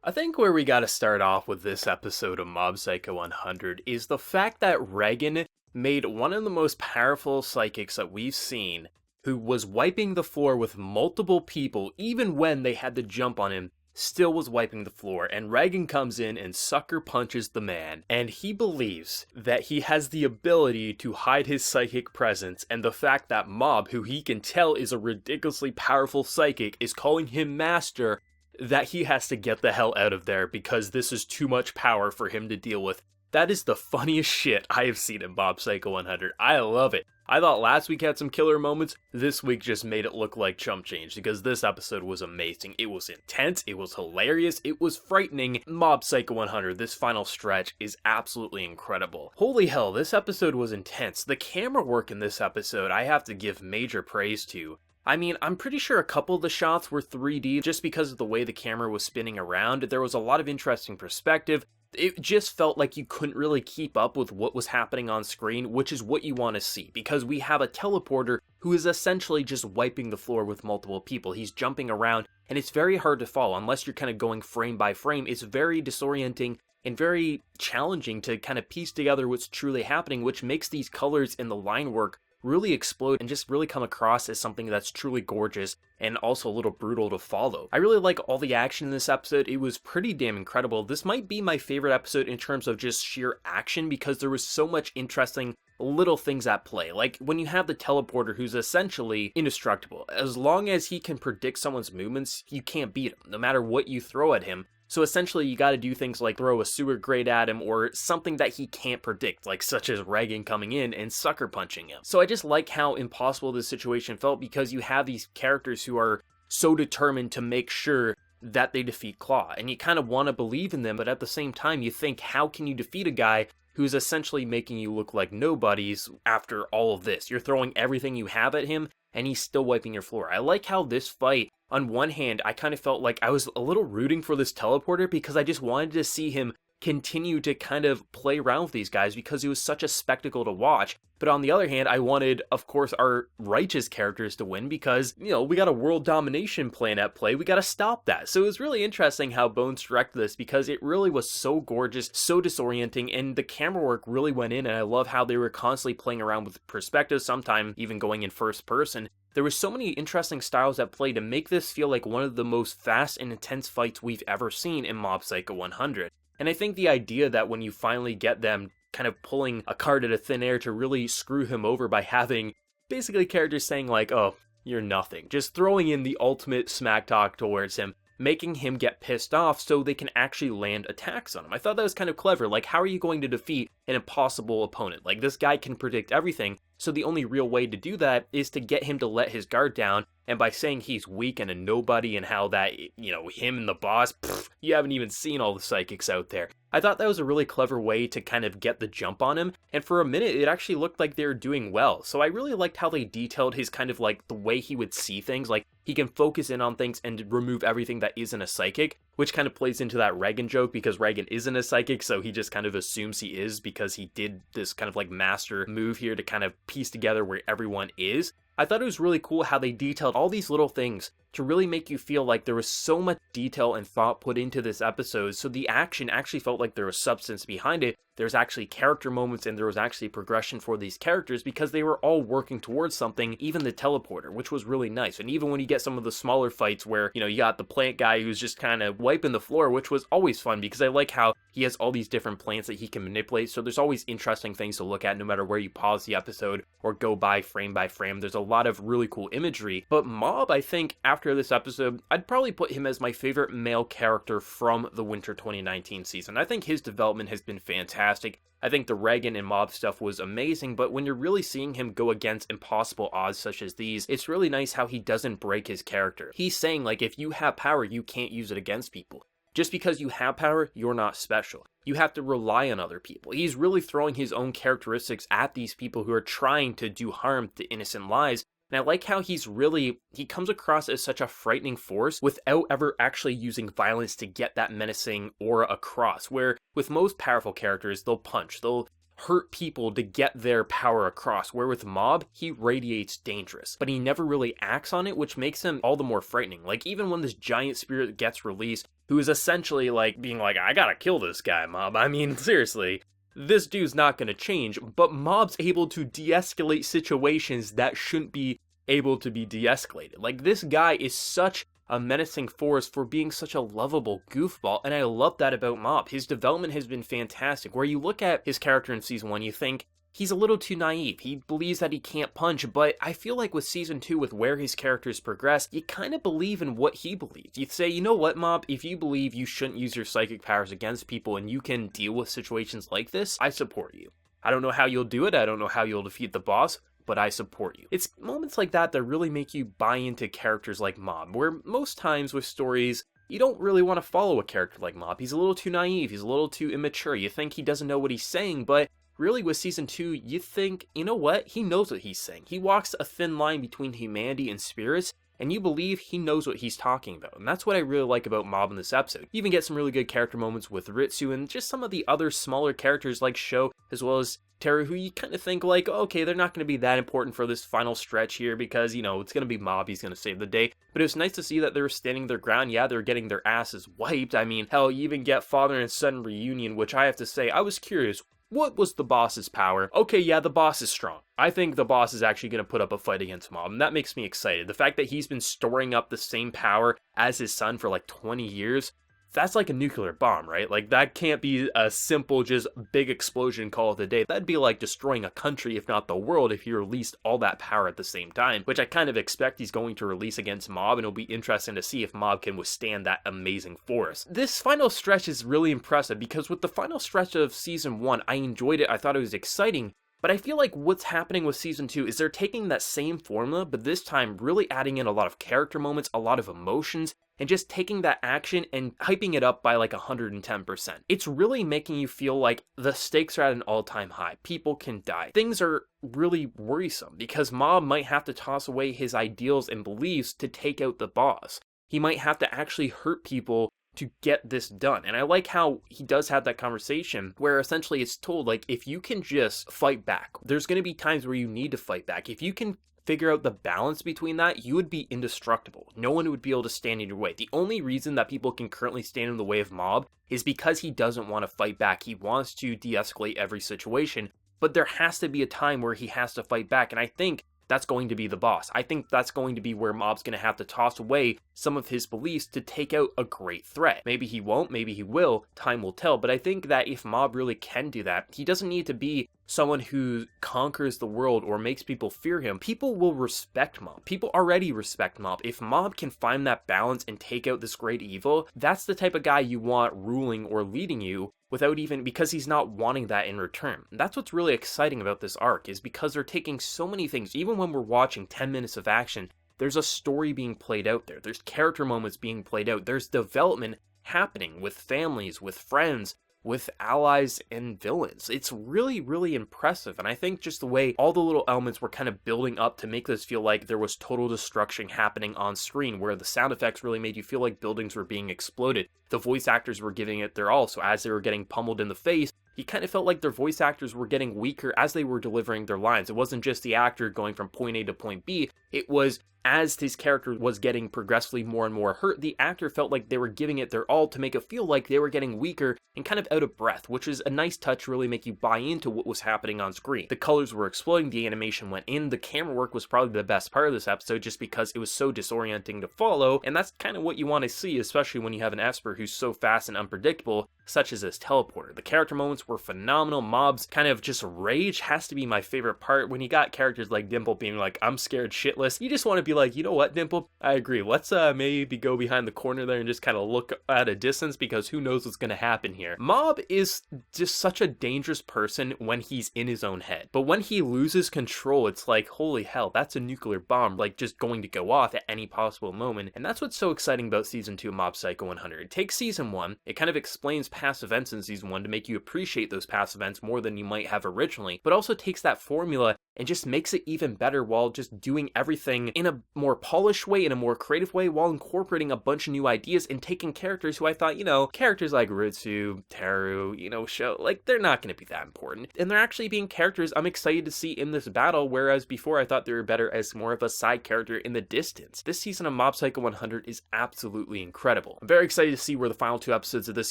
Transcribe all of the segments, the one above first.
I think where we gotta start off with this episode of Mob Psycho 100 is the fact that Reagan made one of the most powerful psychics that we've seen, who was wiping the floor with multiple people, even when they had to jump on him, still was wiping the floor, and Reagan comes in and sucker punches the man, and he believes that he has the ability to hide his psychic presence, and the fact that Mob, who he can tell is a ridiculously powerful psychic, is calling him master, that he has to get the hell out of there because this is too much power for him to deal with. That is the funniest shit I have seen in Mob Psycho 100. I love it. I thought last week had some killer moments. This week just made it look like chump change because this episode was amazing. It was intense. It was hilarious. It was frightening. Mob Psycho 100, this final stretch, is absolutely incredible. Holy hell, this episode was intense. The camera work in this episode, I have to give major praise to. I mean, I'm pretty sure a couple of the shots were 3D just because of the way the camera was spinning around. There was a lot of interesting perspective. It just felt like you couldn't really keep up with what was happening on screen, which is what you want to see, because we have a teleporter who is essentially just wiping the floor with multiple people. He's jumping around, and it's very hard to follow unless you're kind of going frame by frame. It's very disorienting and very challenging to kind of piece together what's truly happening, which makes these colors and the line work really explode and just really come across as something that's truly gorgeous and also a little brutal to follow. I really like all the action in this episode. It was pretty damn incredible. This might be my favorite episode in terms of just sheer action because there was so much interesting little things at play. Like when you have the teleporter who's essentially indestructible. As long as he can predict someone's movements, you can't beat him, no matter what you throw at him. So essentially you gotta do things like throw a sewer grate at him or something that he can't predict, like such as Reagan coming in and sucker punching him. So I just like how impossible this situation felt because you have these characters who are so determined to make sure that they defeat Claw, and you kind of want to believe in them, but at the same time you think, how can you defeat a guy who's essentially making you look like nobodies after all of this? You're throwing everything you have at him, and he's still wiping your floor. I like how this fight, on one hand, I kind of felt like I was a little rooting for this teleporter because I just wanted to see him continue to kind of play around with these guys because it was such a spectacle to watch. But on the other hand, I wanted, of course, our righteous characters to win because, you know, we got a world domination plan at play. We got to stop that. So it was really interesting how Bones directed this because it really was so gorgeous, so disorienting, and the camera work really went in, and I love how they were constantly playing around with perspective, sometimes even going in first person. There were so many interesting styles at play to make this feel like one of the most fast and intense fights we've ever seen in Mob Psycho 100. And I think the idea that when you finally get them kind of pulling a card out of thin air to really screw him over by having basically characters saying like, oh, you're nothing, just throwing in the ultimate smack talk towards him, making him get pissed off so they can actually land attacks on him. I thought that was kind of clever. Like, how are you going to defeat an impossible opponent? Like, this guy can predict everything, so the only real way to do that is to get him to let his guard down, and by saying he's weak and a nobody and how that, you know, him and the boss, you haven't even seen all the psychics out there. I thought that was a really clever way to kind of get the jump on him, and for a minute it actually looked like they were doing well. So I really liked how they detailed his kind of like the way he would see things, like he can focus in on things and remove everything that isn't a psychic, which kind of plays into that Reagan joke because Reagan isn't a psychic, so he just kind of assumes he is because he did this kind of like master move here to kind of piece together where everyone is. I thought it was really cool how they detailed all these little things to really make you feel like there was so much detail and thought put into this episode, so the action actually felt like there was substance behind it. There's actually character moments and there was actually progression for these characters because they were all working towards something, even the teleporter, which was really nice. And even when you get some of the smaller fights where, you know, you got the plant guy who's just kind of wiping the floor, which was always fun because I like how he has all these different plants that he can manipulate, so there's always interesting things to look at no matter where you pause the episode or go by frame. There's a lot of really cool imagery. But Mob, I think, after this episode, I'd probably put him as my favorite male character from the Winter 2019 season. I think his development has been fantastic. I think the Reagan and Mob stuff was amazing, but when you're really seeing him go against impossible odds such as these, it's really nice how he doesn't break his character. He's saying, like, if you have power, you can't use it against people. Just because you have power, you're not special. You have to rely on other people. He's really throwing his own characteristics at these people who are trying to do harm to innocent lives. And I like how he comes across as such a frightening force without ever actually using violence to get that menacing aura across, where with most powerful characters, they'll punch, they'll hurt people to get their power across, where with Mob, he radiates dangerous, but he never really acts on it, which makes him all the more frightening. Like, even when this giant spirit gets released, who is essentially like being like, I gotta kill this guy, Mob. I mean, seriously, this dude's not gonna change, but Mob's able to de-escalate situations that shouldn't be able to be de-escalated. Like, this guy is such a menacing force for being such a lovable goofball, and I love that about Mob. His development has been fantastic, where you look at his character in Season 1, you think, he's a little too naive, he believes that he can't punch, but I feel like with Season 2, with where his characters progress, you kind of believe in what he believes. You say, you know what, Mob, if you believe you shouldn't use your psychic powers against people and you can deal with situations like this, I support you. I don't know how you'll do it, I don't know how you'll defeat the boss, but I support you. It's moments like that that really make you buy into characters like Mob, where most times with stories, you don't really want to follow a character like Mob. He's a little too naive, he's a little too immature, you think he doesn't know what he's saying, but really with Season 2, you think, you know what, he knows what he's saying. He walks a thin line between humanity and spirits, and you believe he knows what he's talking about. And that's what I really like about Mob in this episode. You even get some really good character moments with Ritsu and just some of the other smaller characters like Sho, as well as Teru, who you kind of think like, okay, they're not going to be that important for this final stretch here because, you know, it's going to be Mob, he's going to save the day. But it was nice to see that they were standing their ground. Yeah, they're getting their asses wiped. I mean, hell, you even get father and son reunion, which I have to say, I was curious. What was the boss's power? Okay, yeah, the boss is strong. I think the boss is actually going to put up a fight against Mob, and that makes me excited. The fact that he's been storing up the same power as his son for like 20 years, that's like a nuclear bomb, right? Like, that can't be a simple, just big explosion call of the day. That'd be like destroying a country, if not the world, if he released all that power at the same time, which I kind of expect he's going to release against Mob, and it'll be interesting to see if Mob can withstand that amazing force. This final stretch is really impressive, because with the final stretch of Season 1, I enjoyed it, I thought it was exciting, but I feel like what's happening with Season 2 is they're taking that same formula, but this time really adding in a lot of character moments, a lot of emotions, and just taking that action and hyping it up by like 110%. It's really making you feel like the stakes are at an all-time high. People can die. Things are really worrisome because Mob might have to toss away his ideals and beliefs to take out the boss. He might have to actually hurt people to get this done. And I like how he does have that conversation where essentially it's told, like, if you can just fight back, there's going to be times where you need to fight back. If you can figure out the balance between that, you would be indestructible. No one would be able to stand in your way. The only reason that people can currently stand in the way of Mob is because he doesn't want to fight back. He wants to de-escalate every situation, but there has to be a time where he has to fight back, and I think that's going to be the boss. I think that's going to be where Mob's going to have to toss away some of his beliefs to take out a great threat. Maybe he won't, maybe he will, time will tell, but I think that if Mob really can do that, he doesn't need to be someone who conquers the world or makes people fear him. People will respect Mob. People already respect Mob. If Mob can find that balance and take out this great evil, that's the type of guy you want ruling or leading you without even, because he's not wanting that in return. That's what's really exciting about this arc, is because they're taking so many things. Even when we're watching 10 minutes of action, there's a story being played out there. There's character moments being played out. There's development happening with families, with friends, with allies and villains. It's really, really impressive, and I think just the way all the little elements were kind of building up to make this feel like there was total destruction happening on screen, where the sound effects really made you feel like buildings were being exploded. The voice actors were giving it their all, so as they were getting pummeled in the face, you kind of felt like their voice actors were getting weaker as they were delivering their lines. It wasn't just the actor going from point A to point B, it was as his character was getting progressively more and more hurt, the actor felt like they were giving it their all to make it feel like they were getting weaker and kind of out of breath, which is a nice touch to really make you buy into what was happening on screen. The colors were exploding, the animation went in, the camera work was probably the best part of this episode just because it was so disorienting to follow, and that's kind of what you want to see, especially when you have an Esper who's so fast and unpredictable, such as this teleporter. The character moments were phenomenal. Mob's kind of just rage has to be my favorite part. When you got characters like Dimple being like, I'm scared shitless, you just want to be like, you know what, Dimple, I agree, let's maybe go behind the corner there and just kind of look at a distance, because who knows what's going to happen here. Mob is just such a dangerous person when he's in his own head, but when he loses control, it's like, holy hell, that's a nuclear bomb, like, just going to go off at any possible moment. And that's what's so exciting about Season 2 Mob Psycho 100. It takes Season 1, it kind of explains past events in Season 1 to make you appreciate those past events more than you might have originally, but also takes that formula and just makes it even better while just doing everything everything in a more polished way, in a more creative way, while incorporating a bunch of new ideas and taking characters who I thought, characters like Ritsu, Teru, Sho, like, they're not going to be that important. And they're actually being characters I'm excited to see in this battle, whereas before I thought they were better as more of a side character in the distance. This season of Mob Psycho 100 is absolutely incredible. I'm very excited to see where the final 2 episodes of this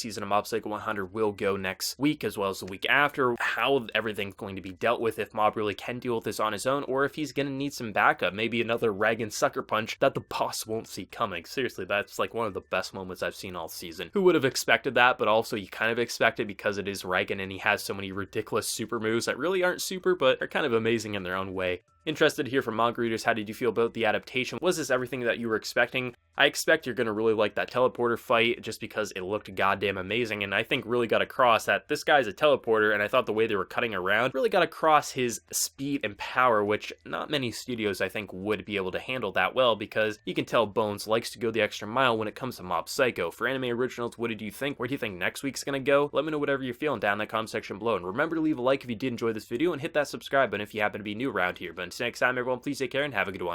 season of Mob Psycho 100 will go next week, as well as the week after, how everything's going to be dealt with, if Mob really can deal with this on his own, or if he's going to need some backup, maybe another Reigen sucker punch that the boss won't see coming. Seriously, that's like one of the best moments I've seen all season. Who would have expected that? But also you kind of expect it because it is Reigen and he has so many ridiculous super moves that really aren't super, but are kind of amazing in their own way. Interested to hear from manga readers, how did you feel about the adaptation? Was this everything that you were expecting? I expect you're going to really like that teleporter fight just because it looked goddamn amazing, and I think really got across that this guy's a teleporter, and I thought the way they were cutting around really got across his speed and power, which not many studios I think would be able to handle that well, because you can tell Bones likes to go the extra mile when it comes to Mob Psycho. For Anime Originals, what did you think? Where do you think next week's going to go? Let me know whatever you're feeling down in the comment section below, and remember to leave a like if you did enjoy this video, and hit that subscribe button if you happen to be new around here. But until next time, everyone, please take care and have a good one.